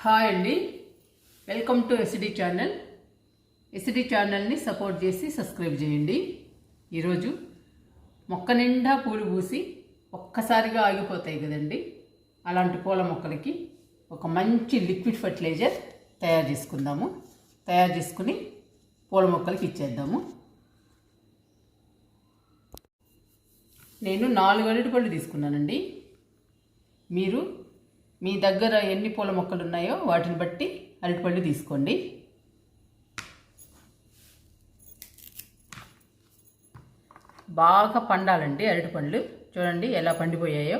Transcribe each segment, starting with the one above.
Hi అండి, welcome to SD channel. SD ఛానల్ని support చేసి సబ్స్క్రైబ్ చేయండి. ఈరోజు మొక్క నిండా పూలు పూసి ఒక్కసారిగా ఆగిపోతాయి కదండి, అలాంటి పూల మొక్కలకి ఒక మంచి లిక్విడ్ ఫర్టిలైజర్ తయారు చేసుకుందాము. తయారు చేసుకుని పూల మొక్కలకి ఇచ్చేద్దాము. నేను 4 అరటిపళ్ళు తీసుకున్నానండి. మీరు మీ దగ్గర ఎన్ని పూల మొక్కలు ఉన్నాయో వాటిని బట్టి అరటిపళ్ళు తీసుకోండి. బాగా పండాలండి అరటిపళ్ళు. చూడండి ఎలా పండిపోయాయో.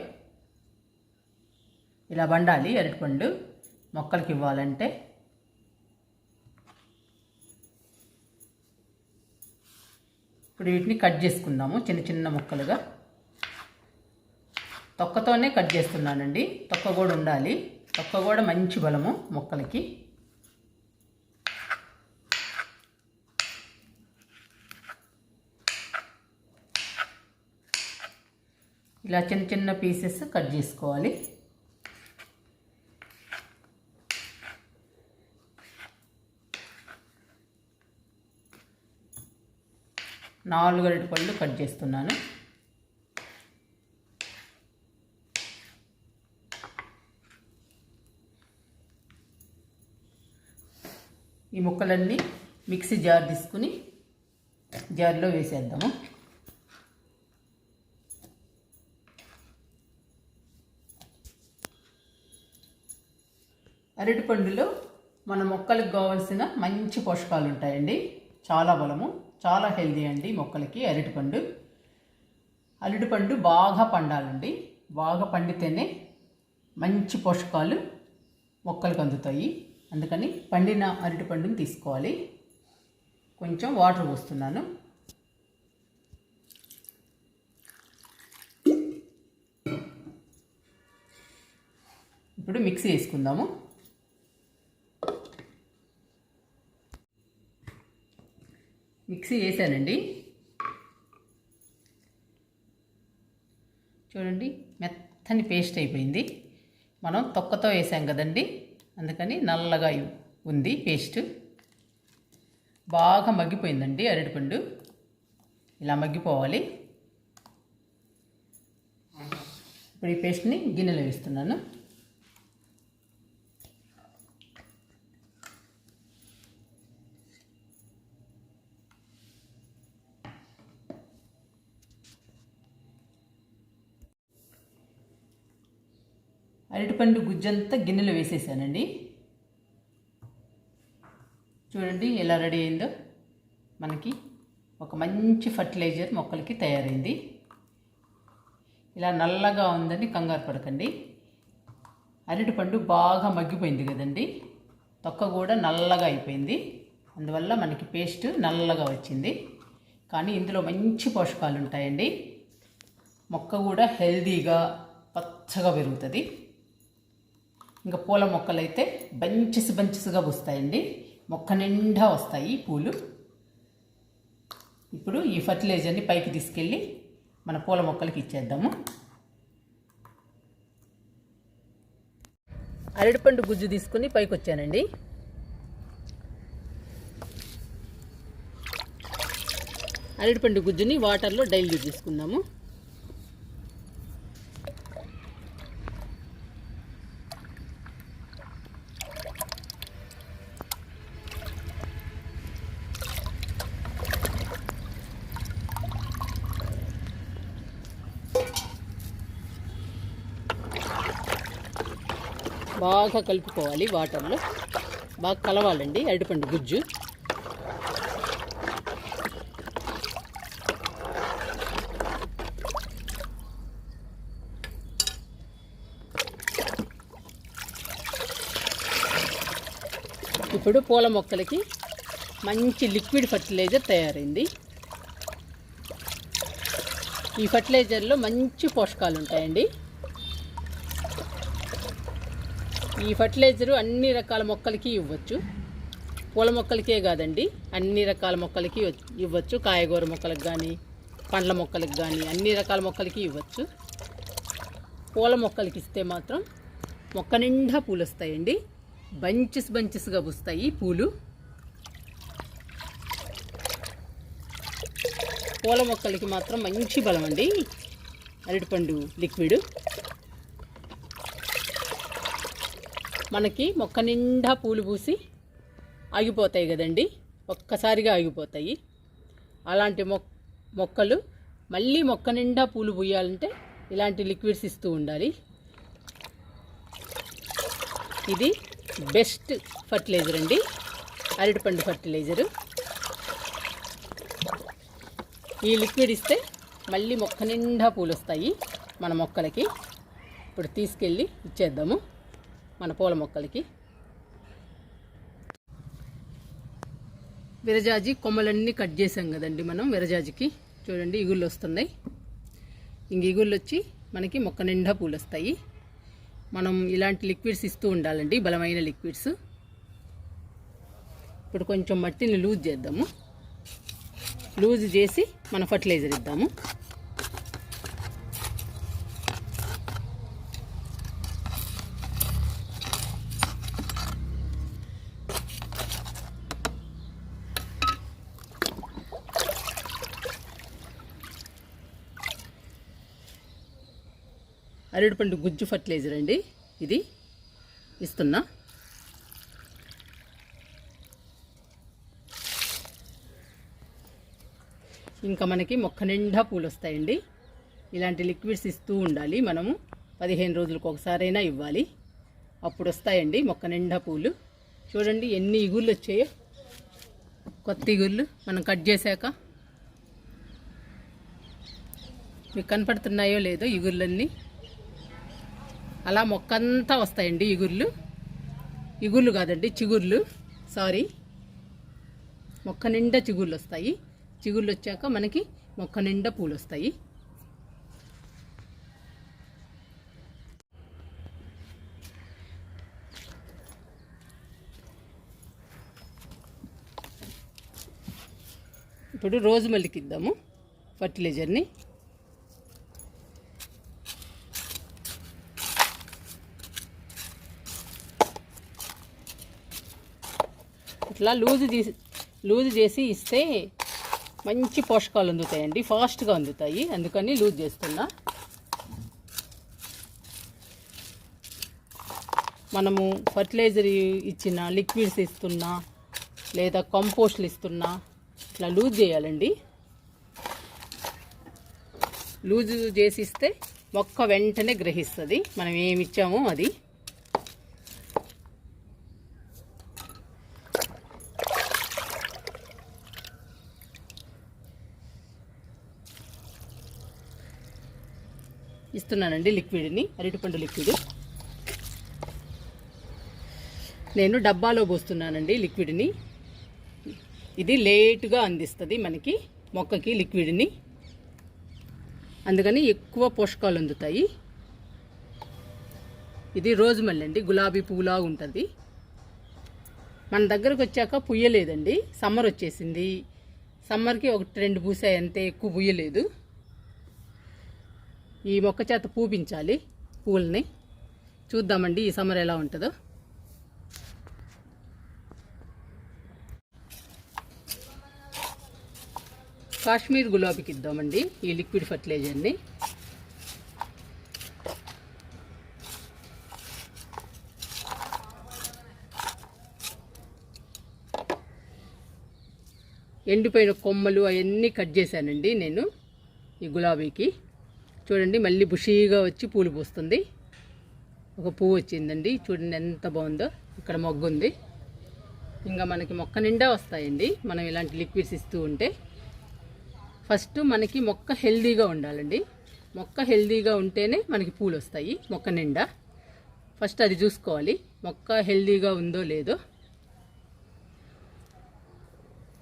ఇలా పండాలి అరటిపళ్ళు మొక్కలకి ఇవ్వాలంటే. ఇప్పుడు వీటిని కట్ చేసుకుందాము చిన్న చిన్న ముక్కలుగా. తొక్కతోనే కట్ చేస్తున్నానండి. తొక్క కూడా ఉండాలి. తొక్క కూడా మంచి బలము మొక్కలకి. ఇలా చిన్న చిన్న పీసెస్ కట్ చేసుకోవాలి. నాలుగు అరటిపళ్ళు కట్ చేస్తున్నాను. ఈ ముక్కలన్నీ మిక్సీ జార్ తీసుకుని జార్లో వేసేద్దాము. అరటిపండులో మన మొక్కలకు కావాల్సిన మంచి పోషకాలు ఉంటాయండి. చాలా బలము, చాలా హెల్దీ అండి మొక్కలకి అరటిపండు. అరటిపండు బాగా పండాలండి. బాగా పండితేనే మంచి పోషకాలు మొక్కలకు అందుతాయి. అందుకని పండిన అరటిపండుని తీసుకోవాలి. కొంచెం వాటర్ పోస్తున్నాను. ఇప్పుడు మిక్సీ వేసుకుందాము. మిక్సీ వేసానండి. చూడండి మెత్తని పేస్ట్ అయిపోయింది. మనం తొక్కతో వేసాం కదండి, అందుకని నల్లగా ఉంది పేస్ట్. బాగా మగ్గిపోయిందండి అరటిపండు. ఇలా మగ్గిపోవాలి. ఇప్పుడు ఈ పేస్ట్ని గిన్నెలో వేస్తున్నాను. అరటిపండు గుజ్జంతా గిన్నెలో వేసేసానండి. చూడండి ఎలా రెడీ అయిందో. మనకి ఒక మంచి ఫర్టిలైజర్ మొక్కలకి తయారైంది. ఇలా నల్లగా ఉందని కంగారు పడకండి. అరటిపండు బాగా మగ్గిపోయింది కదండి, తొక్క కూడా నల్లగా అయిపోయింది. అందువల్ల మనకి పేస్ట్ నల్లగా వచ్చింది. కానీ ఇందులో మంచి పోషకాలు ఉంటాయండి. మొక్క కూడా హెల్దీగా పచ్చగా పెరుగుతుంది. ఇంకా పూల మొక్కలు అయితే బంచెస్గా వస్తాయండి. మొక్క నిండా వస్తాయి పూలు. ఇప్పుడు ఈ ఫర్టిలైజర్ని పైకి తీసుకెళ్ళి మన పూల మొక్కలకి ఇచ్చేద్దాము. అరటిపండు గుజ్జు తీసుకుని పైకి వచ్చానండి. అరటిపండు గుజ్జుని వాటర్లో డైల్యూట్ చేసుకుందాము. బాగా కలుపుకోవాలి. వాటర్లో బాగా కలవాలండి అరటిపండు గుజ్జు. ఇప్పుడు పూల మొక్కలకి మంచి లిక్విడ్ ఫర్టిలైజర్ తయారైంది. ఈ ఫర్టిలైజర్లో మంచి పోషకాలు ఉంటాయండి. ఈ ఫర్టిలైజరు అన్ని రకాల మొక్కలకి ఇవ్వచ్చు. పూల మొక్కలకే కాదండి, అన్ని రకాల మొక్కలకి ఇవ్వచ్చు. కాయగూర మొక్కలకు కానీ, పండ్ల మొక్కలకు కానీ అన్ని రకాల మొక్కలకి ఇవ్వచ్చు. పూల మొక్కలకి ఇస్తే మాత్రం మొక్క నిండా పూలు వస్తాయండి. బంచెస్గా పూస్తాయి పూలు. పూల మొక్కలకి మాత్రం మంచి బలం అండి అరటిపండు లిక్విడ్. మనకి మొక్క నిండా పూలు పూసి ఆగిపోతాయి కదండి, ఒక్కసారిగా ఆగిపోతాయి. అలాంటి మొక్కలు మళ్ళీ మొక్క నిండా పూలు పూయాలంటే ఇలాంటి లిక్విడ్స్ ఇస్తూ ఉండాలి. ఇది బెస్ట్ ఫర్టిలైజర్ అండి, అరటిపండు ఫర్టిలైజరు. ఈ లిక్విడ్ ఇస్తే మళ్ళీ మొక్క నిండా పూలు వస్తాయి మన మొక్కలకి. ఇప్పుడు తీసుకెళ్ళి ఇచ్చేద్దాము మన పూల మొక్కలకి. విరజాజి కొమ్మలన్నీ కట్ చేసాం కదండి మనం. విరజాజికి చూడండి ఇగుళ్ళు వస్తున్నాయి. ఇంక ఇగుళ్ళు వచ్చి మనకి మొక్క నిండా పూలు వస్తాయి. మనం ఇలాంటి లిక్విడ్స్ ఇస్తూ ఉండాలండి, బలమైన లిక్విడ్స్. ఇప్పుడు కొంచెం మట్టిని లూజ్ చేద్దాము. లూజ్ చేసి మన ఫర్టిలైజర్ ఇద్దాము. అరటిపండు గుజ్జు ఫర్టిలైజర్ అండి ఇది ఇస్తున్నా. ఇంకా మనకి మొక్క నిండా పూలు వస్తాయండి. ఇలాంటి లిక్విడ్స్ ఇస్తూ ఉండాలి మనము. 15 రోజులకు ఒకసారైనా ఇవ్వాలి, అప్పుడు వస్తాయండి మొక్క నిండా పూలు. చూడండి ఎన్ని ఇగుళ్ళు వచ్చాయో, కొత్త ఇగుళ్ళు మనం కట్ చేశాక. మీకు కనపడుతున్నాయో లేదో ఇగుళ్ళన్నీ. అలా మొక్కంతా వస్తాయండి ఇగుర్లు. ఇగుర్లు కాదండి, చిగుర్లు, సారీ. మొక్క నిండా చిగుర్లు వస్తాయి. చిగుర్లు వచ్చాక మనకి మొక్క నిండా పూలు వస్తాయి. ఇప్పుడు రోజు మల్లికి ఇద్దాము ఫర్టిలైజర్ని. ఇట్లా లూజ్ చేసి ఇస్తే మంచి పోషకాలు అందుతాయండి, ఫాస్ట్గా అందుతాయి. అందుకని లూజ్ చేస్తున్నా. మనము ఫర్టిలైజర్ ఇచ్చిన, లిక్విడ్స్ ఇస్తున్నా లేదా కంపోస్ట్లు ఇస్తున్నా ఇట్లా లూజ్ చేయాలండి. లూజ్ చేసి ఇస్తే మొక్క వెంటనే గ్రహిస్తుంది మనం ఏమి ఇచ్చామో అది. ఇస్తున్నానండి లిక్విడ్ని, అరటిపండు లిక్విడ్. నేను డబ్బాలో పోస్తున్నానండి లిక్విడ్ని. ఇది లేటుగా అందిస్తుంది మనకి మొక్కకి లిక్విడ్ని, అందుకని ఎక్కువ పోషకాలు అందుతాయి. ఇది రోజు మల్లె అండి, గులాబీ పువ్వులా ఉంటుంది. మన దగ్గరకు వచ్చాక పుయ్యలేదండి, సమ్మర్ వచ్చేసింది. సమ్మర్కి 1-2 పూసాయి అంతే, ఎక్కువ పుయ్యలేదు. ఈ మొక్క చేత పూపించాలి పూలని. చూద్దామండి ఈ సమ్మర్ ఎలా ఉంటుందో. కాశ్మీర్ గులాబీకి ఇద్దామండి ఈ లిక్విడ్ ఫర్టిలైజర్ని. ఎండిపోయిన కొమ్మలు అవన్నీ కట్ చేశానండి నేను ఈ గులాబీకి. చూడండి మళ్ళీ బుషీగా వచ్చి పూలు పూస్తుంది. ఒక పువ్వు వచ్చిందండి, చూడండి ఎంత బాగుందో. ఇక్కడ మొగ్గు ఉంది. ఇంకా మనకి మొక్క నిండా వస్తాయండి మనం ఇలాంటి లిక్విడ్స్ ఇస్తూ ఉంటే. ఫస్ట్ మనకి మొక్క హెల్దీగా ఉండాలండి. మొక్క హెల్దీగా ఉంటేనే మనకి పూలు వస్తాయి మొక్క నిండా. ఫస్ట్ అది చూసుకోవాలి, మొక్క హెల్దీగా ఉందో లేదో.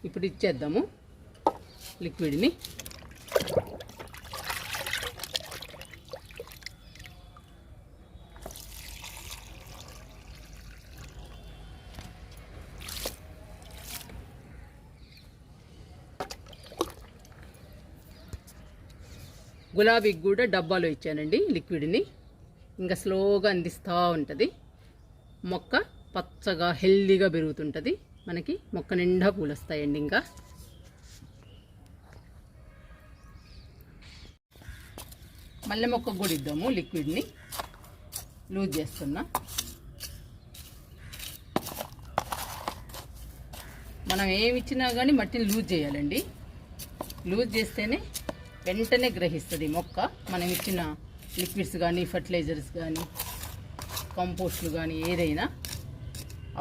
ఇప్పుడు ఇచ్చేద్దాము లిక్విడ్ని. గులాబీకి కూడా డబ్బాలో ఇచ్చానండి లిక్విడ్ని. ఇంకా స్లోగా అందిస్తూ ఉంటుంది. మొక్క పచ్చగా హెల్దీగా పెరుగుతుంటుంది. మనకి మొక్క నిండా పూలు వస్తాయండి. ఇంకా మల్లె మొక్కకు కూడా ఇద్దాము. లిక్విడ్ని లూజ్ చేస్తున్నా. మనం ఏమి ఇచ్చినా కానీ మట్టిని లూజ్ చేయాలండి. లూజ్ చేస్తేనే వెంటనే గ్రహిస్తుంది మొక్క. మనం ఇచ్చిన లిక్విడ్స్ కానీ ఫర్టిలైజర్స్ కానీ కంపోస్ట్లు కానీ ఏదైనా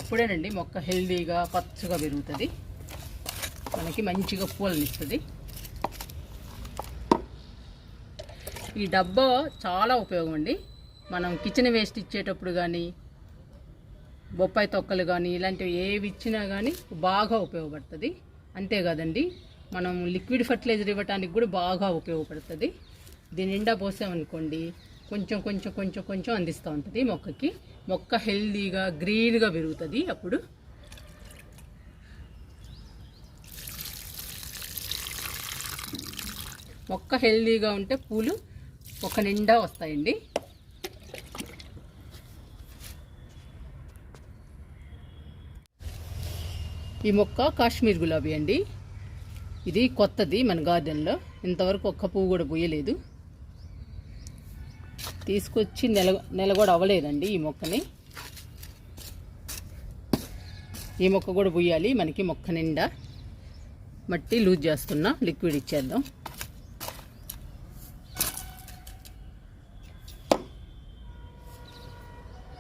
అప్పుడేనండి మొక్క హెల్దీగా పచ్చగా పెరుగుతుంది. మనకి మంచిగా పూలను ఇస్తుంది. ఈ డబ్బా చాలా ఉపయోగం అండి. మనం కిచెన్ వేస్ట్ ఇచ్చేటప్పుడు కానీ బొప్పాయి తొక్కలు కానీ ఇలాంటివి ఏవి ఇచ్చినా కానీ బాగా ఉపయోగపడుతుంది. అంతేకాదండి మనం లిక్విడ్ ఫర్టిలైజర్ ఇవ్వడానికి కూడా బాగా ఉపయోగపడుతుంది. దీని నిండా పోసామనుకోండి కొంచెం కొంచెం కొంచెం కొంచెం అందిస్తూ ఉంటుంది మొక్కకి. మొక్క హెల్దీగా గ్రీన్గా పెరుగుతుంది. అప్పుడు మొక్క హెల్దీగా ఉంటే పూలు మొక్క నిండా వస్తాయండి. ఈ మొక్క కాశ్మీర్ గులాబీ అండి. ఇది కొత్తది మన గార్డెన్లో. ఇంతవరకు ఒక్క పువ్వు కూడా పూయలేదు. తీసుకొచ్చి నెల కూడా అవ్వలేదండి ఈ మొక్కని. ఈ మొక్క కూడా పూయాలి మనకి. మొక్క నిండా మట్టి లూజ్ చేస్తున్నా. లిక్విడ్ ఇచ్చేద్దాం.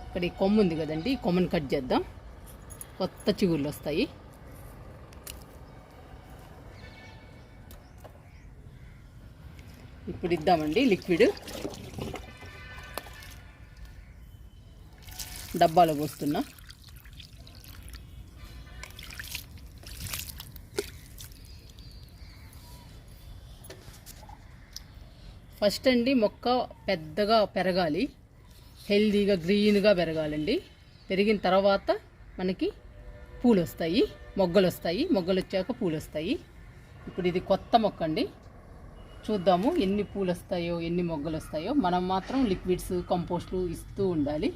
ఇక్కడ ఈ కొమ్ము ఉంది కదండి, ఈ కొమ్మని కట్ చేద్దాం. కొత్త చిగుళ్ళు వస్తాయి. ఇప్పుడు ఇద్దామండి లిక్విడ్. డబ్బాలో పోస్తున్నా. ఫస్ట్ అండి మొక్క పెద్దగా పెరగాలి, హెల్దీగా గ్రీన్గా పెరగాలండి. పెరిగిన తర్వాత మనకి పూలు వస్తాయి, మొగ్గలు వస్తాయి. మొగ్గలు వచ్చాక పూలు వస్తాయి. ఇప్పుడు ఇది కొత్త మొక్క అండి. చూద్దాము ఎన్ని పూలు వస్తాయో ఎన్ని మొగ్గలు వస్తాయో. మనం మాత్రం లిక్విడ్స్ కంపోస్ట్లు ఇస్తూ ఉండాలి.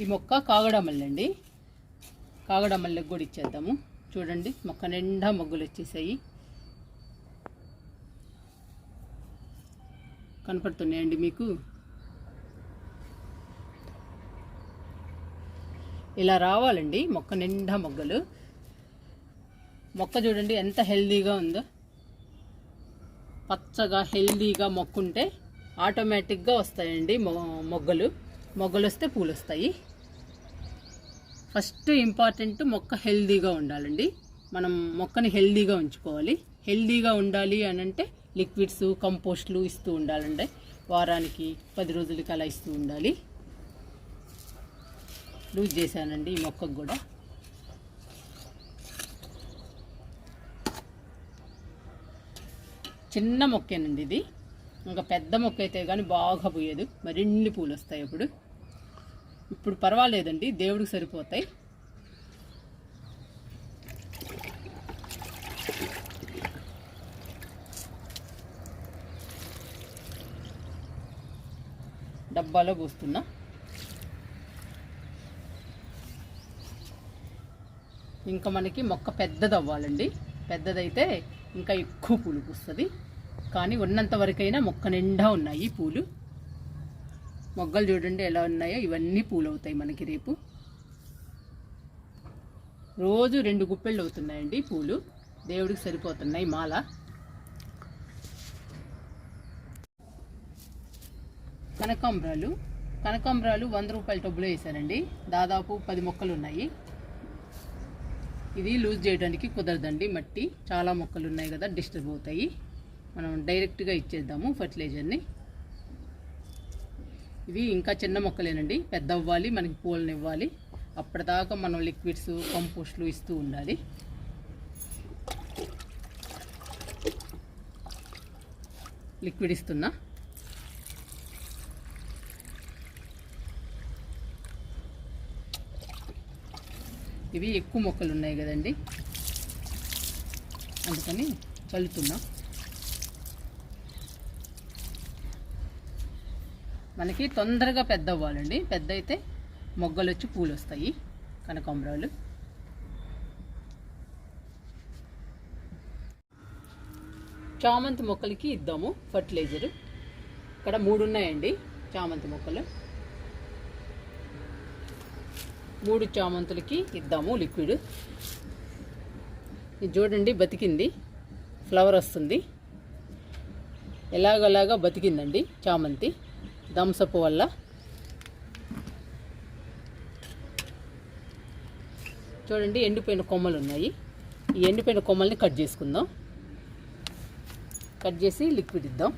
ఈ మొక్క కాగడమల్లి అండి. కాగడమల్లికి కూడా ఇచ్చేద్దాము. చూడండి మొక్క నిండా మొగ్గలు వచ్చేసాయి. కనపడుతున్నాయండి మీకు. ఇలా రావాలండి మొక్క నిండా మొగ్గలు. మొక్క చూడండి ఎంత హెల్దీగా ఉందో. పచ్చగా హెల్దీగా మొక్కుంటే ఆటోమేటిక్గా వస్తాయండి మొగ్గలు. మొగ్గలు వస్తే పూలు వస్తాయి. ఫస్ట్ ఇంపార్టెంట్ మొక్క హెల్దీగా ఉండాలండి. మనం మొక్కని హెల్దీగా ఉంచుకోవాలి. హెల్దీగా ఉండాలి అని అంటే లిక్విడ్స్ కంపోస్ట్లు ఇస్తూ ఉండాలండి. వారానికి 10 రోజులకి అలా ఇస్తూ ఉండాలి. లూజ్ చేశానండి ఈ మొక్కకు కూడా. చిన్న మొక్కేనండి ఇది. ఇంకా పెద్ద మొక్క అయితే కానీ బాగా పోయేది. మరిన్ని పూలు వస్తాయి అప్పుడు. ఇప్పుడు పర్వాలేదండి, దేవుడికి సరిపోతాయి. డబ్బాలో పోస్తున్నా. ఇంకా మనకి మొక్క పెద్దది అవ్వాలండి. పెద్దదైతే ఇంకా ఎక్కువ పూలు పూస్తుంది. కానీ ఉన్నంత వరకైనా మొక్క నిండా ఉన్నాయి పూలు. మొగ్గలు చూడండి ఎలా ఉన్నాయో. ఇవన్నీ పూలు అవుతాయి మనకి రేపు. రోజు 2 గుప్పెళ్ళు అవుతున్నాయండి పూలు. దేవుడికి సరిపోతున్నాయి మాల. కనకాంబరాలు 100 రూపాయల టబ్బులో వేసానండి. దాదాపు 10 మొక్కలు ఉన్నాయి. ఇది లూజ్ చేయడానికి కుదరదండి. మట్టి చాలా మొక్కలు ఉన్నాయి కదా, డిస్టర్బ్ అవుతాయి. మనం డైరెక్ట్గా ఇచ్చేద్దాము ఫర్టిలైజర్ని. ఇవి ఇంకా చిన్న మొక్కలేనండి. పెద్ద అవ్వాలి, మనకి పూలను ఇవ్వాలి. అప్పటిదాకా మనం లిక్విడ్స్ కంపోస్ట్లు ఇస్తూ ఉండాలి. లిక్విడ్ ఇస్తున్నా. ఇవి ఎక్కువ మొక్కలు ఉన్నాయి కదండి, అందుకని చల్లుతున్నా. మనకి తొందరగా పెద్ద అవ్వాలండి. పెద్ద అయితే మొగ్గలు వచ్చి పూలు వస్తాయి, కనకాంబరాలు. చామంతి మొక్కలకి ఇద్దాము ఫర్టిలైజరు. ఇక్కడ 3 ఉన్నాయండి చామంతి మొక్కలు. 3 చామంతులకి ఇద్దాము లిక్విడ్. ఇది చూడండి, బతికింది, ఫ్లవర్ వస్తుంది. ఎలాగలాగా బతికిందండి చామంతి థమ్సప్ వల్ల. చూడండి, ఎండిపోయిన కొమ్మలు ఉన్నాయి. ఈ ఎండిపోయిన కొమ్మల్ని కట్ చేసుకుందాం. కట్ చేసి లిక్విడ్ ఇద్దాం.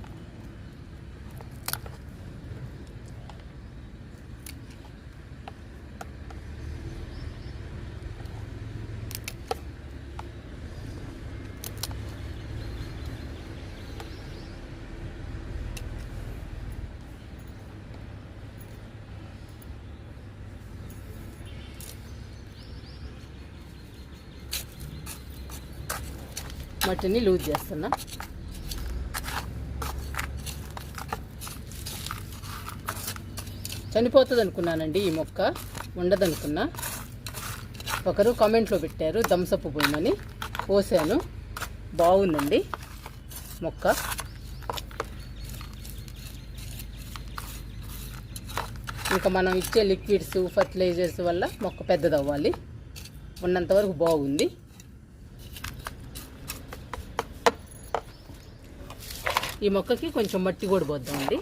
మట్టిని లూజ్ చేస్తున్నా. చనిపోతుంది అనుకున్నానండి ఈ మొక్క, ఉండదనుకున్నా. ఒకరు కామెంట్లో పెట్టారు థమ్సప్ పోయమని, పోసాను, బాగుందండి మొక్క. ఇంకా మనం ఇచ్చే లిక్విడ్స్, ఫర్టిలైజర్స్ వల్ల మొక్క పెద్దదవ్వాలి. ఉన్నంతవరకు బాగుంది. ఈ మొక్కకి కొంచెం మట్టి కూడా పోద్దామండి.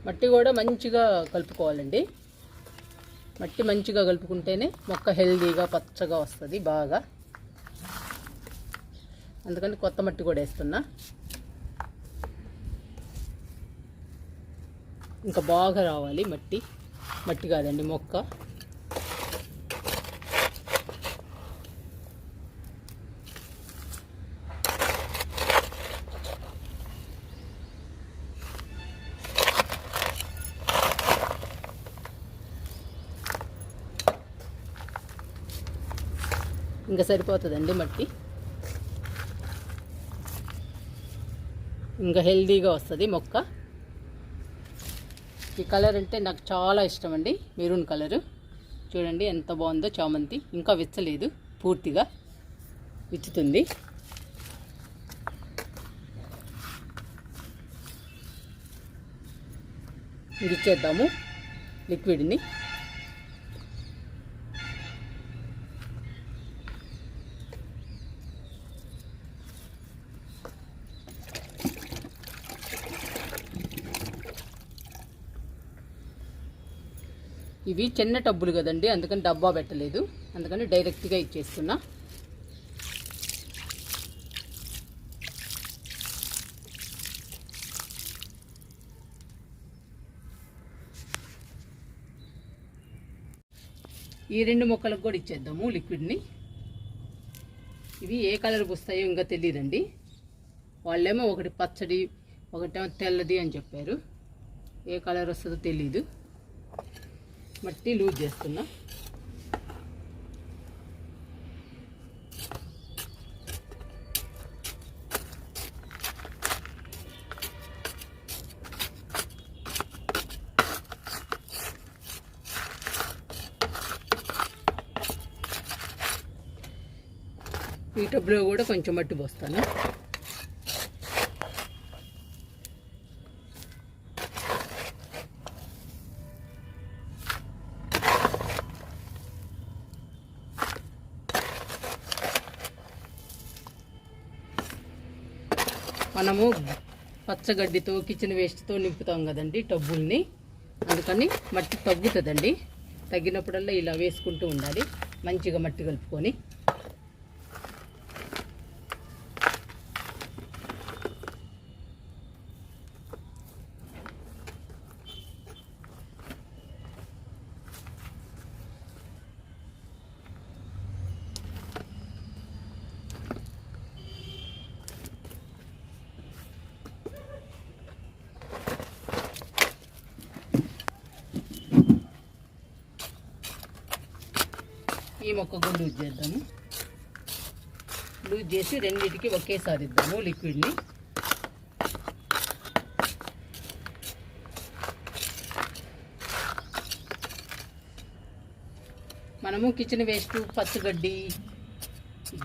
మట్టి కూడా మంచిగా కలుపుకోవాలండి. మట్టి మంచిగా కలుపుకుంటేనే మొక్క హెల్దీగా పచ్చగా వస్తుంది బాగా. అందుకని కొత్త మట్టి కూడా వేస్తున్నా. ఇంకా బాగా రావాలి మట్టి. మట్టి కాదండి, మొక్క. ఇంకా సరిపోతుందండి మట్టి. ఇంకా హెల్దీగా వస్తుంది మొక్క. ఈ కలర్ అంటే నాకు చాలా ఇష్టం అండి, మెరూన్ కలరు. చూడండి ఎంత బాగుందో చామంతి. ఇంకా విచ్చలేదు, పూర్తిగా విచ్చుతుంది. ఇచ్చేద్దాము లిక్విడ్ని. ఇవి చిన్న టబ్బులు కదండి, అందుకని డబ్బా పెట్టలేదు, అందుకని డైరెక్ట్గా ఇచ్చేస్తున్నా. ఈ 2 మొక్కలకు కూడా ఇచ్చేద్దాము లిక్విడ్ని. ఇవి ఏ కలర్ వస్తాయో ఇంకా తెలియదండి. వాళ్ళేమో ఒకటి పచ్చడి, ఒకటేమో తెల్లది అని చెప్పారు. ఏ కలర్ వస్తుందో తెలీదు. మట్టి లూజ్ చేస్తున్నా. ఈ టబ్లో కూడా కొంచెం మట్టి పోస్తాను. మనము పచ్చగడ్డితో, కిచెన్ వేస్ట్తో నింపుతాం కదండి టబ్బుల్ని, అందుకని మట్టి తగ్గుతుందండి. తగ్గినప్పుడల్లా ఇలా వేసుకుంటూ ఉండాలి, మంచిగా మట్టి కలుపుకొని. మొక్క కూడా లూజ్ చేద్దాము. లూజ్ చేసి రెండింటికి ఒకేసారి ఇద్దాము లిక్విడ్ని. మనము కిచెన్ వేస్ట్, పచ్చగడ్డి,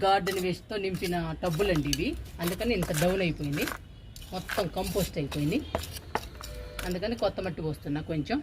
గార్డెన్ వేస్ట్తో నింపిన టబ్బులండి ఇవి. అందుకని ఇంత డౌన్ అయిపోయింది, మొత్తం కంపోస్ట్ అయిపోయింది. అందుకని కొత్త మట్టి పోస్తున్నా కొంచెం.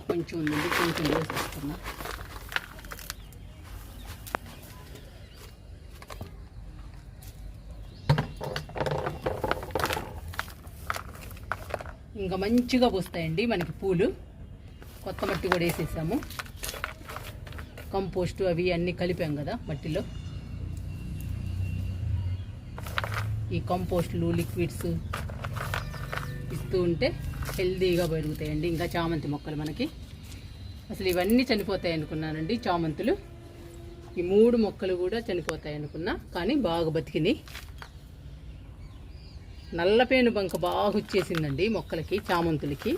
కొంచెం ఉందండి, కొంచెం వేసేస్తున్నా. ఇంకా మంచిగా పూస్తాయండి మనకి పూలు. కొత్త మట్టి కూడా వేసేసాము, కంపోస్టు అవి అన్నీ కలిపాం కదా మట్టిలో. ఈ కంపోస్టులు, లిక్విడ్స్ ఇస్తూ ఉంటే హెల్దీగా పెరుగుతాయండి. ఇంకా చామంతి మొక్కలు మనకి అసలు ఇవన్నీ చనిపోతాయి అనుకున్నానండి, చామంతులు. ఈ 3 మొక్కలు కూడా చనిపోతాయి అనుకున్నా, కానీ బాగా బతికినాయి. నల్లపేను బంక బాగా వచ్చేసిందండి మొక్కలకి, చామంతులకి.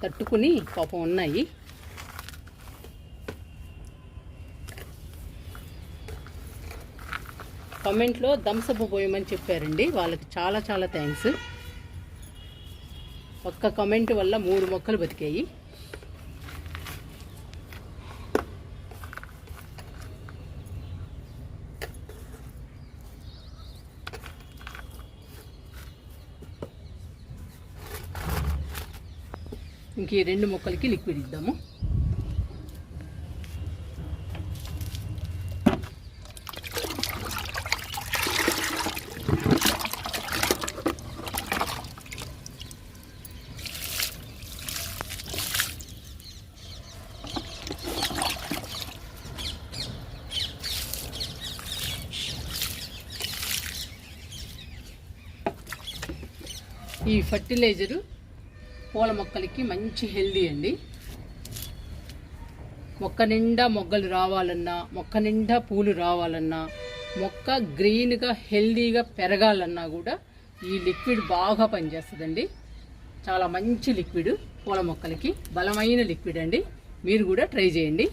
తట్టుకుని పాపం ఉన్నాయి. కామెంట్లో థమ్సప్ పోయమని చెప్పారండి, వాళ్ళకి చాలా చాలా థ్యాంక్స్. ఒక్క కామెంట్ వల్ల 3 మొక్కలు బతికాయి. ఇంక ఈ 2 మొక్కలకి లిక్విడ్ ఇద్దాము. ఈ ఫర్టిలైజరు పూల మొక్కలకి మంచి హెల్దీ అండి. మొక్క నిండా మొగ్గలు రావాలన్నా, మొక్క నిండా పూలు రావాలన్నా, మొక్క గ్రీన్గా హెల్దీగా పెరగాలన్నా కూడా ఈ లిక్విడ్ బాగా పనిచేస్తుందండి. చాలా మంచి లిక్విడ్, పూల మొక్కలకి బలమైన లిక్విడ్ అండి. మీరు కూడా ట్రై చేయండి.